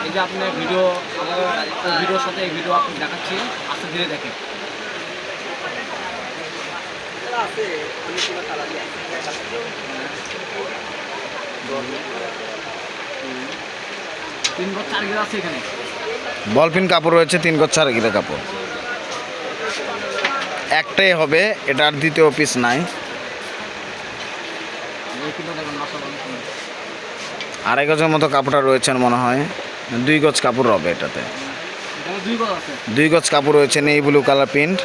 এই যে আপনার ভিডিও ভিডিওর সাথে এই ভিডিও আপনি দেখাচ্ছি, আস্তে ধীরে দেখেন। তিন গজ 4 গিরা আছে এখানে। বল পিন কাপড় রয়েছে 3 গজ 4 গিরা কাপড়, একটাই হবে, এটা আর দ্বিতীয় পিস নাই। আড়াই গজের মতো কাপড়টা রয়েছে মনে হয়, 2 গজ কাপড় হবে এটাতে। 2 গজ কাপড় রয়েছে, নেই ব্লু কালার প্রিন্ট।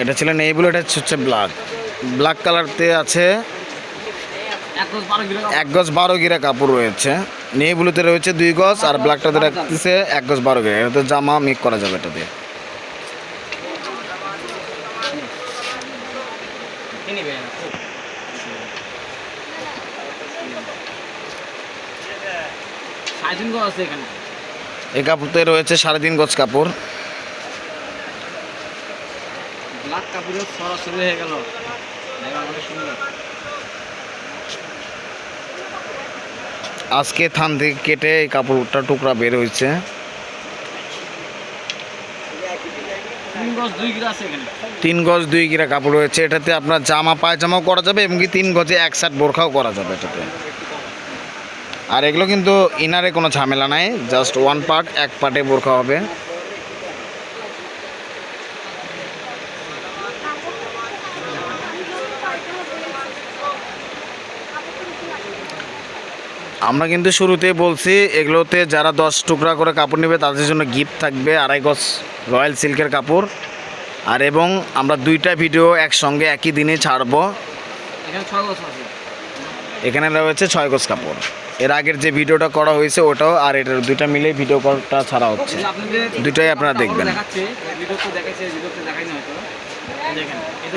এটা ছিল নেই ব্লু, এটা হচ্ছে ব্ল্যাক কালারতে আছে। 1 গজ 12 গিরা কাপড় রয়েছে। নেই ব্লুতে রয়েছে 2 গজ, আর ব্ল্যাকটাতে রাখতেছে 1 গজ 12 গিরা। এটাতে জামা মেক করা যাবে এটা দিয়ে। এই কাপড়তে রয়েছে 3.5 গজ কাপড়। ব্ল্যাক কাপড়ের সরাসরি হয়ে গেল। আজকে থান থেকে কেটে এই কাপড়টা টুকরা বের হয়েছে। 3 গজ 2 গিরা কাপড় রয়েছে। এটাতে আপনার জামা পায়জামাও করা যাবে, এবং কি 3 গজে 1 সেট বোরখাও করা যাবে এটাতে। আর এগুলো কিন্তু ইনারে কোনো ঝামেলা নাই, জাস্ট 1 পার্ট, 1 পার্টে বোরখা হবে। আমরা কিন্তু শুরুতেই বলছি, এগুলোতে যারা 10 টুকরা করে কাপড় নেবে তাদের জন্য গিফট থাকবে 2.5 গজ রয়্যাল সিল্কের কাপড়। আর এবং আমরা 2টা ভিডিও একসঙ্গে একই দিনে ছাড়বো। এখানে রয়েছে 6 গজ কাপড়। এর আগের যে ভিডিওটা করা হয়েছে ওটাও, আর এটার 2টা মিলে ভিডিও করাটা ছাড়া হচ্ছে, 2টাই আপনারা দেখবেন।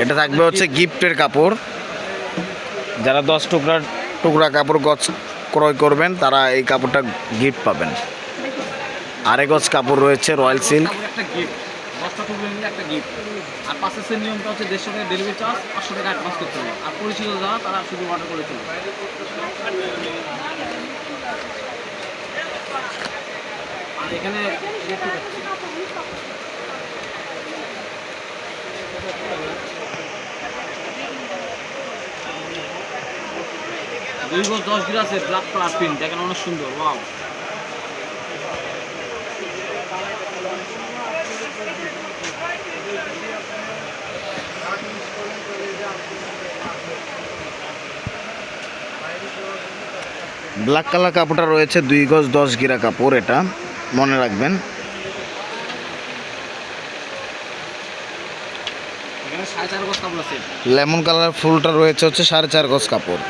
এটা থাকবে হচ্ছে গিফটের কাপড়। যারা 10 টুকরা কাপড় গজ ক্রয় করবেন তারা এই কাপড়টা গিফট পাবেন। 2.5 গজ কাপড় রয়েছে রয়্যাল সিল্ক। আর পাঁচের নিয়মটা হচ্ছে 150 টাকা ডেলিভারি চার্জ, 500 টাকা অ্যাডভান্স করতে হবে। আর পরিচিত যারা তারা শুধু অর্ডার করে চলবে। আর এখানে 2 গজ 10 গিরা আছে, ব্ল্যাক কালার প্রিন্ট, দেখেন অনেক সুন্দর। ওয়াও, ব্ল্যাক কালার কাপড়টা রয়েছে 2 গজ 10 গিরা কাপড়, এটা মনে রাখবেন। এখানে 4.5 গজ কাপড় আছে। লেমন কালার ফুলটা রয়েছে হচ্ছে 4.5 গজ কাপড়।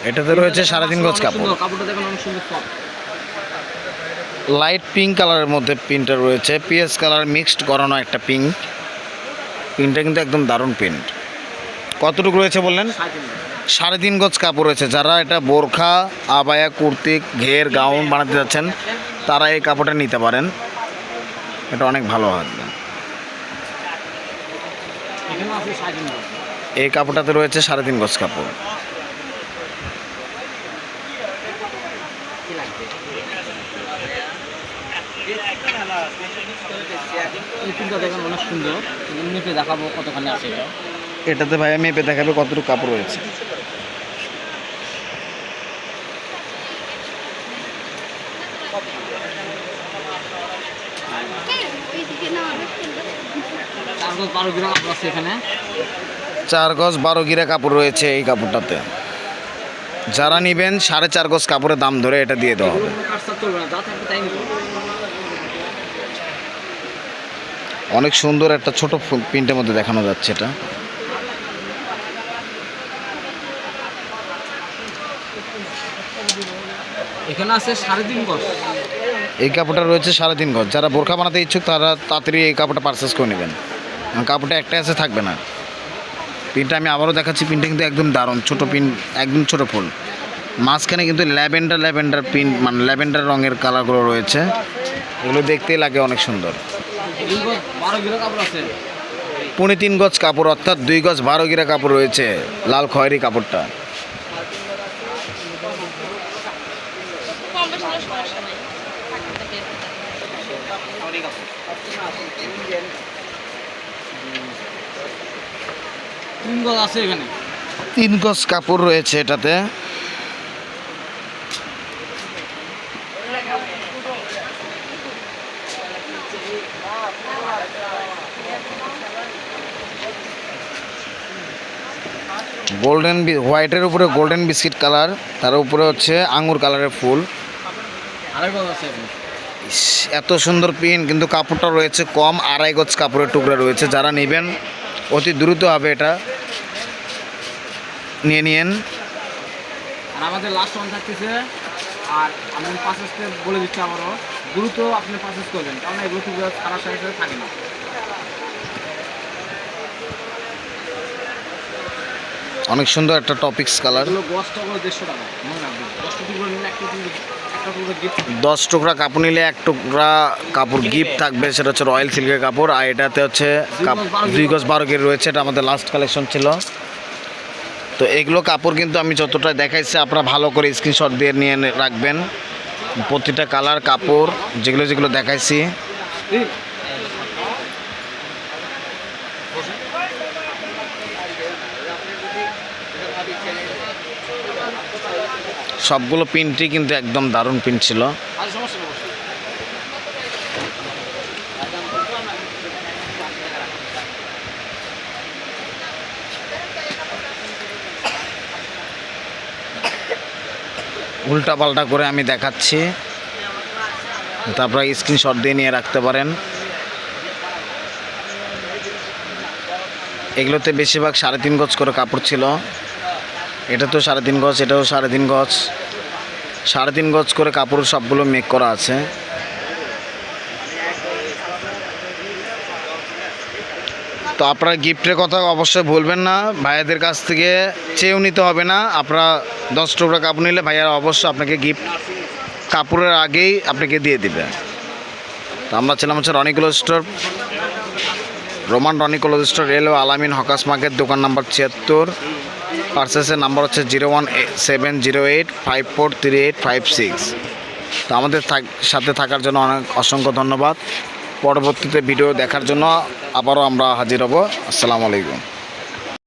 এটাতে রয়েছে 3.5 গজ কাপড়। কাপড়টা দেখেন অনেক সুন্দর সফট। লাইট পিঙ্ক কালারের মধ্যে প্রিন্টটা রয়েছে, পিএস কালার মিক্সড করানো একটা প্রিন্টটা কিন্তু একদম দারুণ প্রিন্ট। কতটুকু রয়েছে বললেন? 3.5 গজ কাপড় রয়েছে। যারা এটা বোরখা, আবায়া, কুর্তি, ঘের, গাউন বানাতে যাচ্ছেন তারা এই কাপড়টা নিতে পারেন, এটা অনেক ভালো হবে। এই কাপড়টাতে রয়েছে 3.5 গজ কাপড়। দেখেন অনেক সুন্দর, মেপে দেখাবো কতখানি আছে এটা। এটাতে ভাইয়া মেপে দেখাবে কতটুকু কাপড় রয়েছে। এখানে 4 গজ 12 গিরা কাপড় রয়েছে এই কাপড়টাতে। যারা নেবেন 4.5 গজ কাপড়ের দাম ধরে এটা দিয়ে দেওয়া হবে। অনেক সুন্দর একটা ছোট প্রিন্টের মধ্যে দেখানো যাচ্ছে এটা। এখানে আছে 3.5 গজ। এই কাপড়টা রয়েছে 3.5 গজ। যারা বোরখা বানাতে ইচ্ছুক তারা তাড়াতাড়ি এই কাপড়টা পারচেস করে নেবেন, কারণ কাপড়টা একটাই আছে, থাকবে না। পিনটা আমি আবারও দেখাচ্ছি, পিনটা কিন্তু একদম দারুণ, ছোটো পিন, একদম ছোটো ফুল, মাঝখানে কিন্তু ল্যাভেন্ডার পিন, মানে ল্যাভেন্ডার রঙের কালারগুলো রয়েছে, এগুলো দেখতেই লাগে অনেক সুন্দর। 2 গজ 12 গিরা কাপড় আছে। 3.5 গজ কাপড়, অর্থাৎ 2 গজ 12 গিরা কাপড় রয়েছে, লাল খয়েরি কাপড়টা। কম বেশি হলে সমস্যা নাই। থাকতে বের করতে। 3 গজ আছে এখানে। 3 গজ কাপড় রয়েছে এটাতে। গোল্ডেন হোয়াইটের উপরে গোল্ডেন বিস্কিট কালার, তার উপরে হচ্ছে আঙ্গুর কালারের ফুল। 2.5 গজ আছে এখানে। ইস, এত সুন্দর পিন, কিন্তু কাপড়টা রয়েছে কম, 2.5 গজ কাপড়ের টুকরা রয়েছে। যারা নেবেন অতি দ্রুত হবে, এটা নিয়ে নিন। আর আমাদের লাস্ট ওয়ান থাকতেছে। আর আমি পারচেসটা বলে দিচ্ছি আবারও, দ্রুত আপনি পারচেস করবেন, কারণ এগুলো খুব খারাপ সাইজে থাকে না। অনেক সুন্দর একটা টপিক্স কালার। এগুলো গজটা করে 150 টাকা, মনে রাখবেন। 10 টুকরো নিলে একটা টুকরো গিফট। 10 টুকরা কাপড় নিলে 1 টুকরা কাপড় গিফট থাকবে, সেটা হচ্ছে রয়্যাল সিল্কের কাপড়। আর এটাতে হচ্ছে 2 গজ 12 গির রয়েছে, এটা আমাদের লাস্ট কালেকশন ছিল। তো এগুলো কাপড় কিন্তু আমি যতটা দেখাইছি আপনারা ভালো করে স্ক্রিনশট দিয়ে নিয়ে রাখবেন, প্রতিটা কালার কাপড় যেগুলো যেগুলো দেখাইছি। সবগুলো প্রিন্টই কিন্তু একদম দারুণ প্রিন্ট ছিল। আর সমস্যা নেই। উল্টা পাল্টা করে আমি দেখাচ্ছি, তারপরে স্ক্রিনশট দিয়ে নিয়ে রাখতে পারেন। এগুলোতে বেশিরভাগ 3.5 গজ করে কাপড় ছিল। এটা তো 3.5 গজ, এটাও 3.5 গজ, 3.5 গজ করে কাপড় সবগুলো মেক করা আছে। তো আপনারা গিফটের কথা অবশ্যই ভুলবেন না, ভাইয়াদের কাছ থেকে চেয়েও নিতে হবে না। আপনারা 10 টুকরা কাপড় নিলে ভাইয়ারা অবশ্যই আপনাকে গিফট কাপড়ের আগেই আপনাকে দিয়ে দিবে। তো আমরা ছিলাম হচ্ছে Roni cloth store, Roman Roni cloth store, railway Alamin hawkers market, দোকান নাম্বার 76। পার্সেসের নাম্বার হচ্ছে 01708543856। তো আমাদের সাথে থাকার জন্য অনেক অসংখ্য ধন্যবাদ। পরবর্তীতে ভিডিও দেখার জন্য আবারও আমরা হাজির হব। আসসালামু আলাইকুম।